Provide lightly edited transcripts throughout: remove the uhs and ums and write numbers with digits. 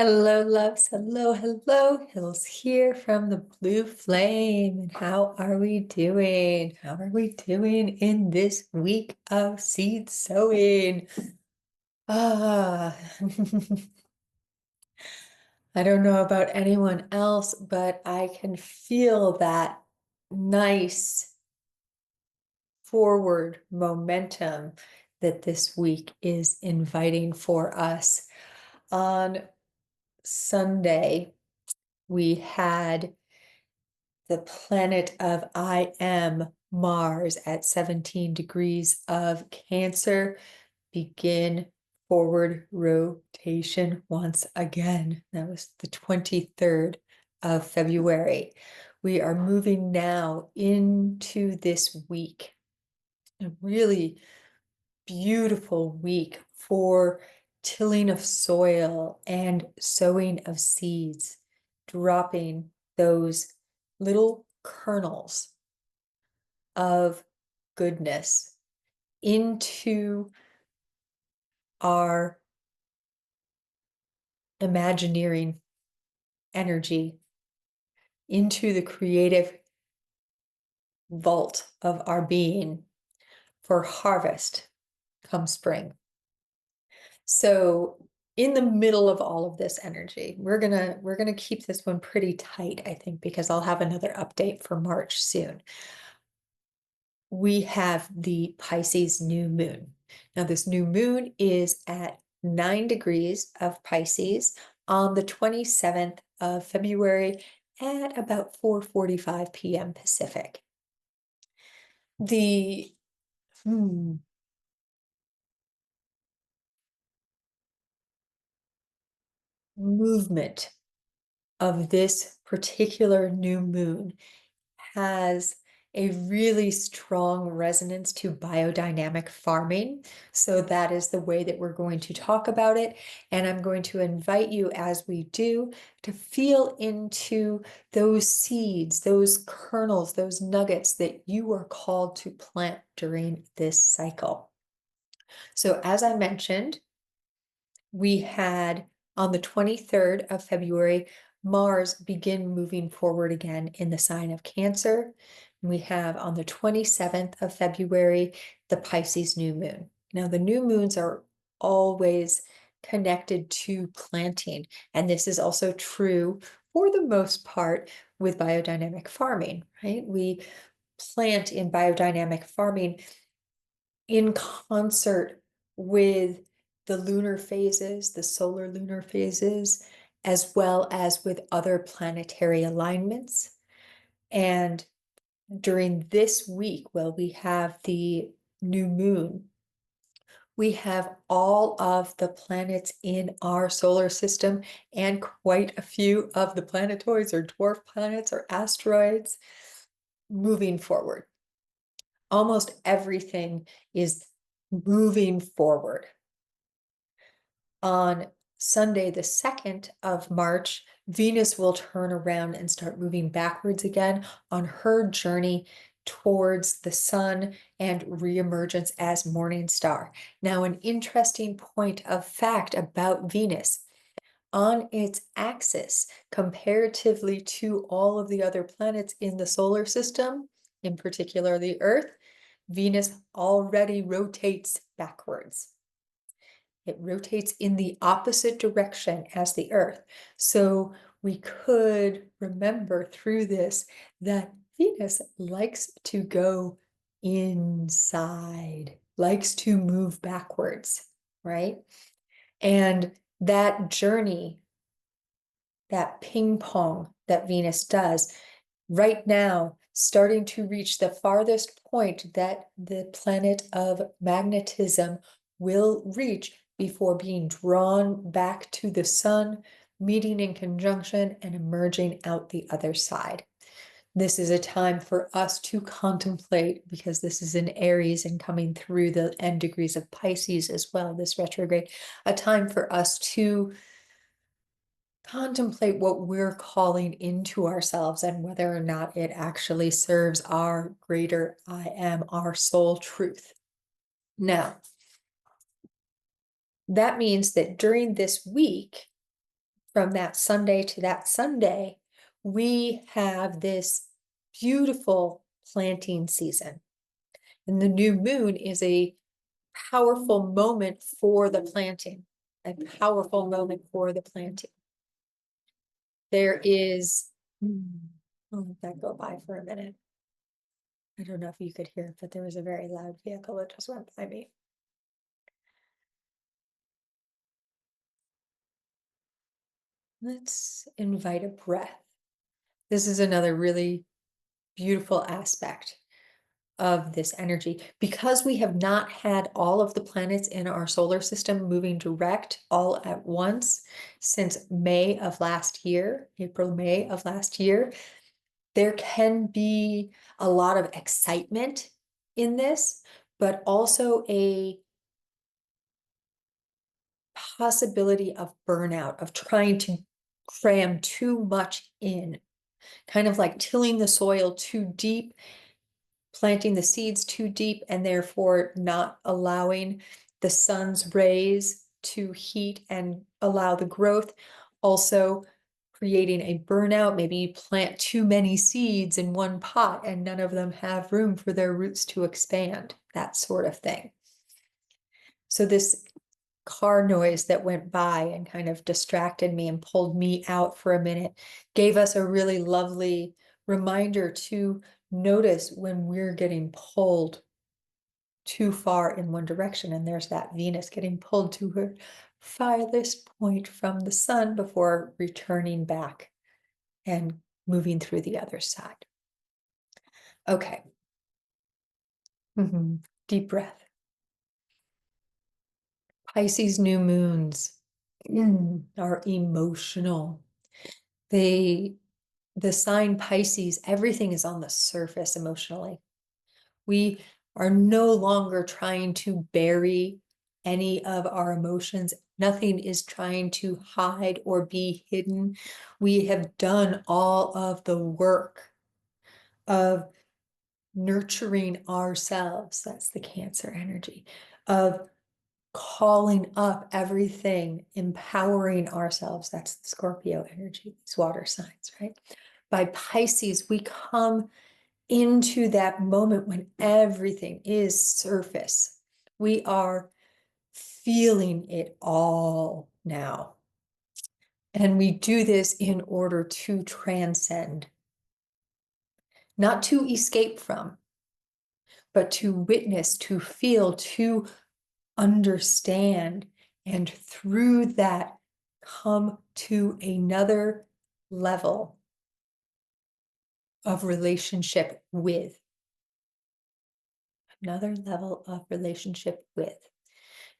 Hello, loves. Hello, hello. Hills here from the Blue Flame. And how are we doing? How are we doing in this week of seed sowing? Ah, I don't know about anyone else, but I can feel that nice forward momentum that this week is inviting for us. On Sunday, we had the planet of I am Mars at 17 degrees of Cancer begin forward rotation once again. That was the 23rd of February. We are moving now into this week, a really beautiful week for tilling of soil and sowing of seeds, dropping those little kernels of goodness into our imagineering energy, into the creative vault of our being for harvest come spring. So in the middle of all of this energy, we're gonna keep this one pretty tight, I think, because I'll have another update for March soon. We have the Pisces new moon. Now, this new moon is at 9 degrees of Pisces on the 27th of February at about 4:45 p.m. Pacific. The movement of this particular new moon has a really strong resonance to biodynamic farming. So that is the way that we're going to talk about it. And I'm going to invite you, as we do, to feel into those seeds, those kernels, those nuggets that you are called to plant during this cycle. So as I mentioned, we had on the 23rd of February, Mars begin moving forward again in the sign of Cancer. We have on the 27th of February, the Pisces new moon. Now, the new moons are always connected to planting, and this is also true for the most part with biodynamic farming, right? We plant in biodynamic farming in concert with the lunar phases, the solar lunar phases, as well as with other planetary alignments. And during this week, well, we have the new moon. We have all of the planets in our solar system and quite a few of the planetoids or dwarf planets or asteroids moving forward. Almost everything is moving forward. On Sunday, the 2nd of March, Venus will turn around and start moving backwards again on her journey towards the sun and reemergence as morning star. Now, an interesting point of fact about Venus. On its axis, comparatively to all of the other planets in the solar system, in particular the Earth, Venus already rotates backwards. It rotates in the opposite direction as the Earth. So we could remember through this that Venus likes to go inside, likes to move backwards, right? And that journey, that ping pong that Venus does, right now, starting to reach the farthest point that the planet of magnetism will reach before being drawn back to the sun, meeting in conjunction and emerging out the other side. This is a time for us to contemplate, because this is in Aries and coming through the end degrees of Pisces as well, this retrograde, a time for us to contemplate what we're calling into ourselves and whether or not it actually serves our greater I am, our soul truth. Now, that means that during this week, from that Sunday to that Sunday, we have this beautiful planting season. And the new moon is a powerful moment for the planting, a powerful moment for the planting. There is, I'll let that go by for a minute. I don't know if you could hear it, but there was a very loud vehicle that just went by me. Let's invite a breath. This is another really beautiful aspect of this energy. Because we have not had all of the planets in our solar system moving direct all at once since May of last year, April, May of last year, there can be a lot of excitement in this, but also a possibility of burnout, of trying to cram too much in, kind of like tilling the soil too deep, planting the seeds too deep, and therefore not allowing the sun's rays to heat and allow the growth. Also creating a burnout. Maybe you plant too many seeds in one pot and none of them have room for their roots to expand, that sort of thing. So this car noise that went by and kind of distracted me and pulled me out for a minute gave us a really lovely reminder to notice when we're getting pulled too far in one direction. And there's that Venus getting pulled to her farthest point from the sun before returning back and moving through the other side. Okay. Deep breath. Pisces new moons are emotional. The sign Pisces, everything is on the surface emotionally. We are no longer trying to bury any of our emotions. Nothing is trying to hide or be hidden. We have done all of the work of nurturing ourselves. That's the Cancer energy, of calling up everything, empowering ourselves. That's the Scorpio energy, these water signs, right? By Pisces, we come into that moment when everything is surface. We are feeling it all now. And we do this in order to transcend, not to escape from, but to witness, to feel, to understand, and through that come to another level of relationship with. Another level of relationship with.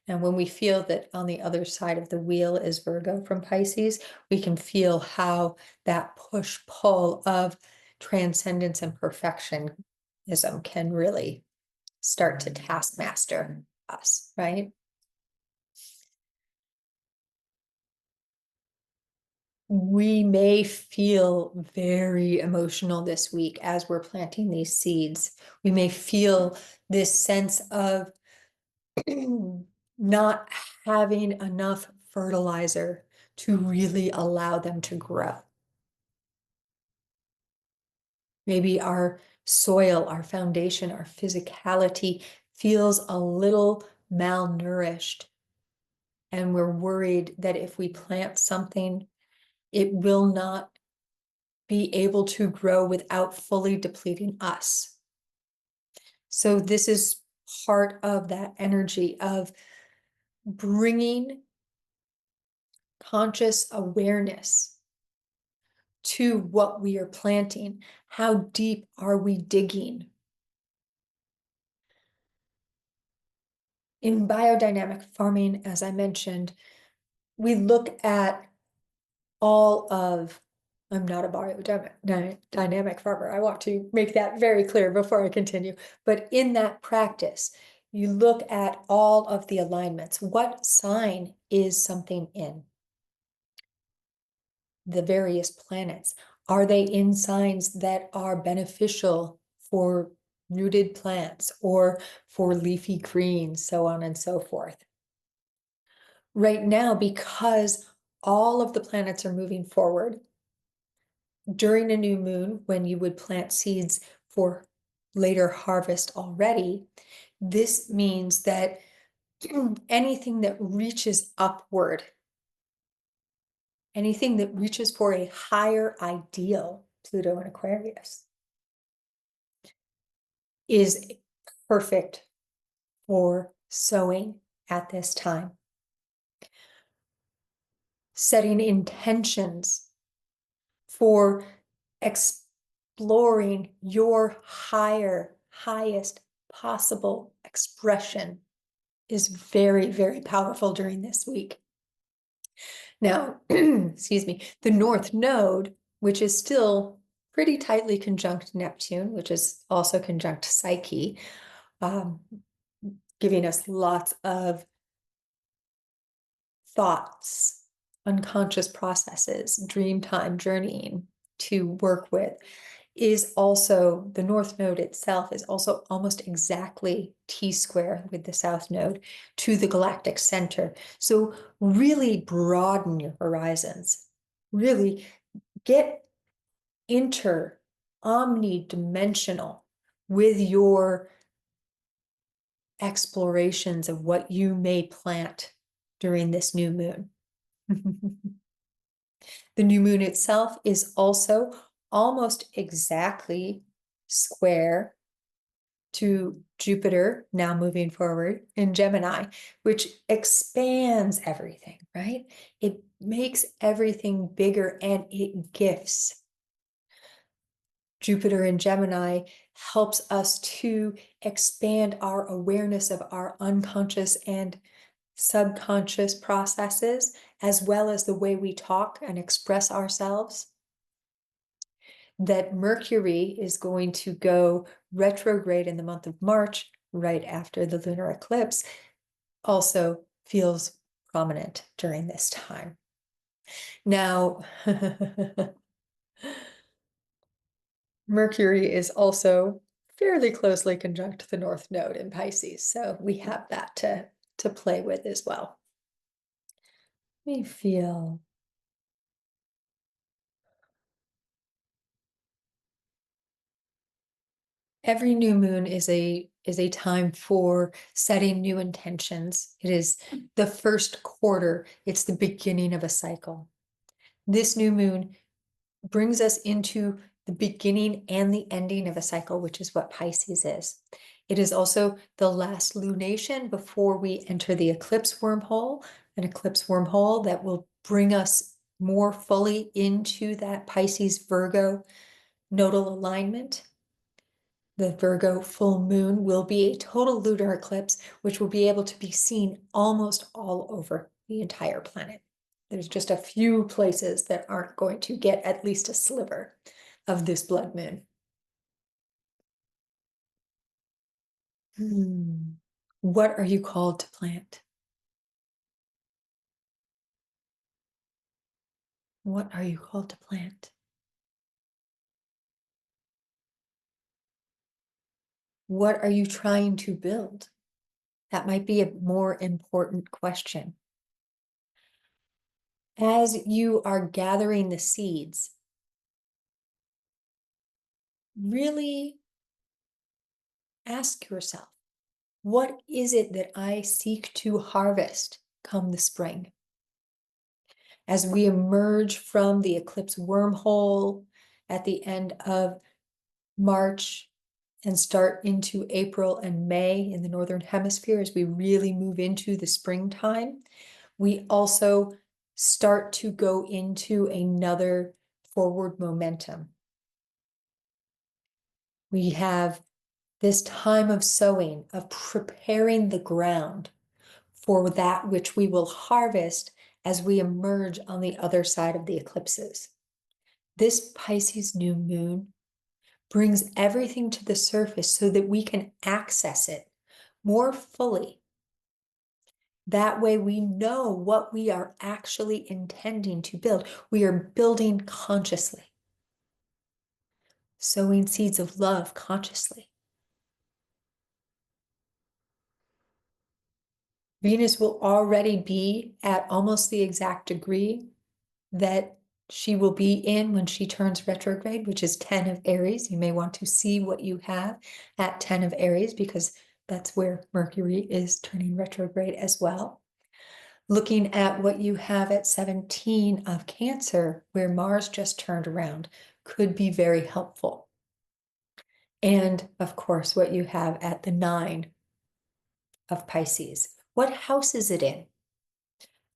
And when we feel that on the other side of the wheel is Virgo from Pisces, we can feel how that push-pull of transcendence and perfectionism can really start to taskmaster us, right? We may feel very emotional this week as we're planting these seeds. We may feel this sense of not having enough fertilizer to really allow them to grow. Maybe our soil, our foundation, our physicality feels a little malnourished, and we're worried that if we plant something, it will not be able to grow without fully depleting us. So this is part of that energy of bringing conscious awareness to what we are planting. How deep are we digging? In biodynamic farming, as I mentioned, we look at all of, I'm not a biodynamic farmer. I want to make that very clear before I continue. But in that practice, you look at all of the alignments. What sign is something in? The various planets. Are they in signs that are beneficial for rooted plants or for leafy greens, so on and so forth? Right now, because all of the planets are moving forward. During a new moon, when you would plant seeds for later harvest already, this means that anything that reaches upward, anything that reaches for a higher ideal, Pluto and Aquarius, is perfect for sowing at this time. Setting intentions for exploring your highest possible expression is very, very powerful during this week. Now, excuse me, the North Node, which is still pretty tightly conjunct Neptune, which is also conjunct Psyche, um, giving us lots of thoughts, unconscious processes, dream time journeying to work with, is also, the North Node itself is also almost exactly T-square with the South Node to the galactic center. So really broaden your horizons. Really get omnidimensional with your explorations of what you may plant during this new moon. The new moon itself is also almost exactly square to Jupiter, now moving forward in Gemini, which expands everything, right? It makes everything bigger and it gifts. Jupiter in Gemini helps us to expand our awareness of our unconscious and subconscious processes, as well as the way we talk and express ourselves. That Mercury is going to go retrograde in the month of March, right after the lunar eclipse, also feels prominent during this time. Now, Mercury is also fairly closely conjunct the North Node in Pisces, so we have that to play with as well. Let me feel. Every new moon is a time for setting new intentions. It is the first quarter. It's the beginning of a cycle. This new moon brings us into the beginning and the ending of a cycle, which is what Pisces is. It is also the last lunation before we enter the eclipse wormhole, an eclipse wormhole that will bring us more fully into that Pisces Virgo nodal alignment. The Virgo full moon will be a total lunar eclipse, which will be able to be seen almost all over the entire planet. There's just a few places that aren't going to get at least a sliver of this blood moon. What are you called to plant? What are you called to plant? What are you trying to build? That might be a more important question. As you are gathering the seeds, really ask yourself, what is it that I seek to harvest come the spring? As we emerge from the eclipse wormhole at the end of March and start into April and May in the Northern Hemisphere, as we really move into the springtime, we also start to go into another forward momentum. We have this time of sowing, of preparing the ground for that which we will harvest as we emerge on the other side of the eclipses. This Pisces new moon brings everything to the surface so that we can access it more fully. That way we know what we are actually intending to build. We are building consciously, sowing seeds of love consciously. Venus will already be at almost the exact degree that she will be in when she turns retrograde, which is 10 of Aries. You may want to see what you have at 10 of Aries because that's where Mercury is turning retrograde as well. Looking at what you have at 17 of Cancer, where Mars just turned around, could be very helpful. And of course, what you have at the 9 of Pisces. What house is it in?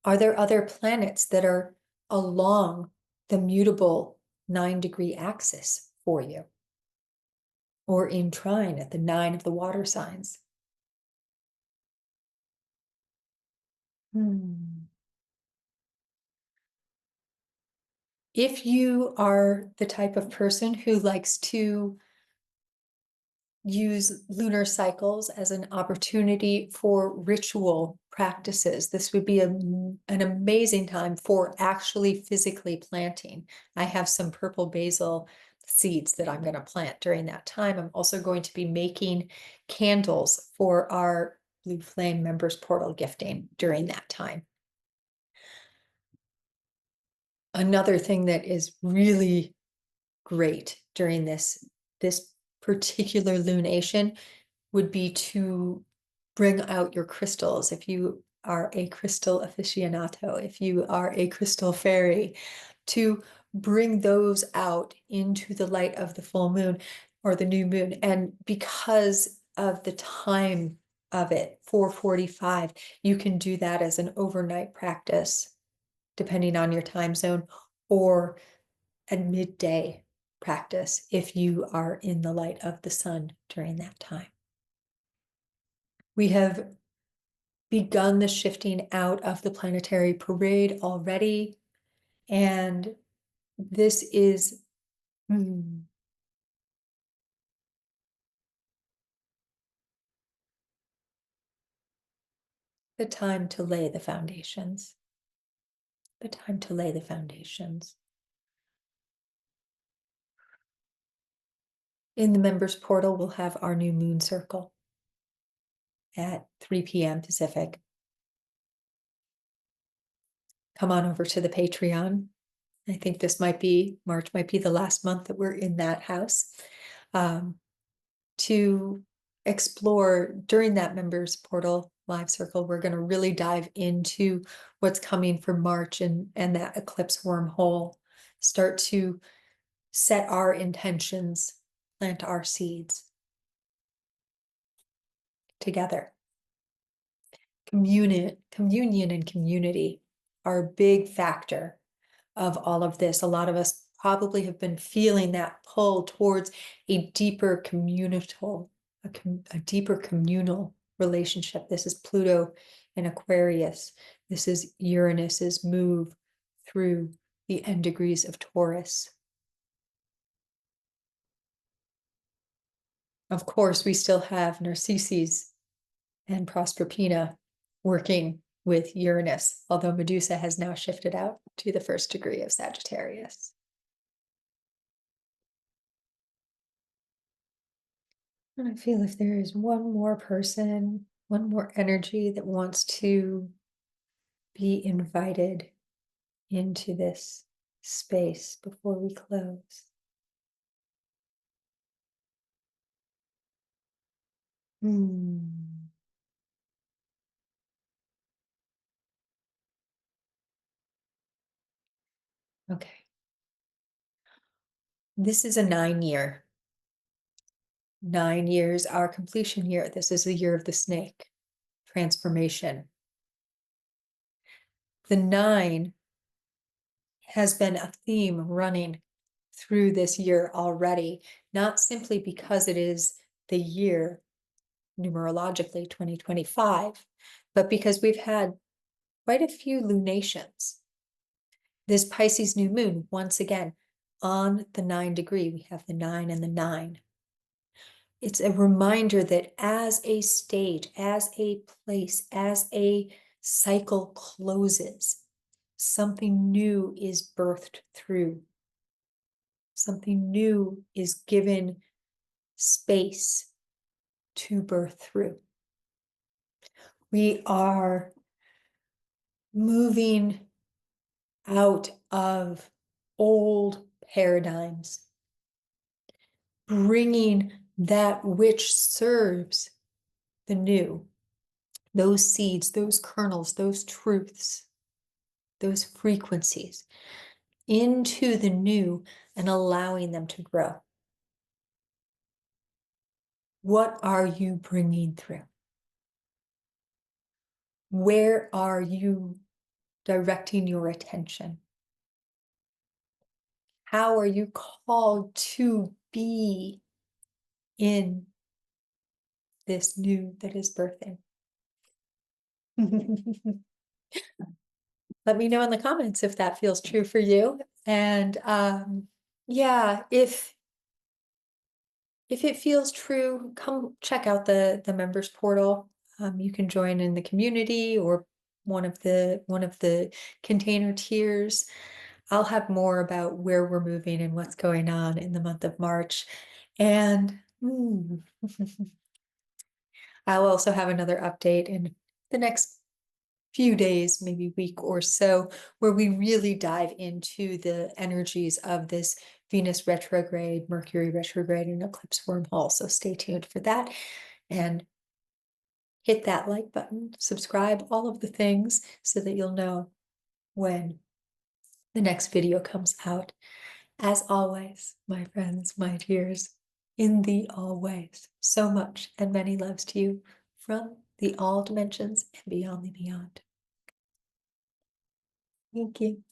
Are there other planets that are along the mutable 9-degree axis for you? Or in trine at the 9 of the water signs? If you are the type of person who likes to use lunar cycles as an opportunity for ritual practices, this would be an amazing time for actually physically planting. I have some purple basil seeds that I'm going to plant during that time. I'm also going to be making candles for our Blue Flame Members Portal gifting during that time. Another thing that is really great during this particular lunation would be to bring out your crystals. If you are a crystal aficionado, if you are a crystal fairy, to bring those out into the light of the full moon or the new moon. And because of the time of it, 4:45, you can do that as an overnight practice, depending on your time zone, or a midday practice if you are in the light of the sun during that time. We have begun the shifting out of the planetary parade already, and this is the time to lay the foundations. The time to lay the foundations. In the members portal, we'll have our new moon circle at 3 p.m. Pacific. Come on over to the Patreon. I think March might be the last month that we're in that house, to explore during that members portal live circle. We're going to really dive into what's coming for March and that eclipse wormhole, start to set our intentions, plant our seeds together. Communion and community are a big factor of all of this. A lot of us probably have been feeling that pull towards a deeper communal, a deeper communal relationship. This is Pluto in Aquarius. This is Uranus's move through the end degrees of Taurus. Of course, we still have Narcissus and Proserpina working with Uranus, although Medusa has now shifted out to the 1st degree of Sagittarius. And I feel if there is one more person, one more energy that wants to be invited into this space before we close. Okay. This is a 9-year. 9 years, our completion year. This is the year of the snake, transformation. The 9 has been a theme running through this year already, not simply because it is the year numerologically 2025, but because we've had quite a few lunations. This Pisces new moon, once again, on the 9 degree, we have the 9 and the 9. It's a reminder that as a stage, as a place, as a cycle closes, something new is birthed through. Something new is given space to birth through. We are moving out of old paradigms, bringing that which serves the new, those seeds, those kernels, those truths, those frequencies into the new and allowing them to grow. What are you bringing through? Where are you directing your attention? How are you called to be in this new that is birthing? Let me know in the comments if that feels true for you. And yeah, if it feels true, come check out the members portal. You can join in the community or one of the container tiers. I'll have more about where we're moving and what's going on in the month of March. And I'll also have another update in the next few days, maybe week or so, where we really dive into the energies of this Venus retrograde, Mercury retrograde, and eclipse wormhole. So stay tuned for that and hit that like button, subscribe, all of the things so that you'll know when the next video comes out. As always, my friends, my dears, in the always, so much and many loves to you from the all dimensions and beyond the beyond. Thank you.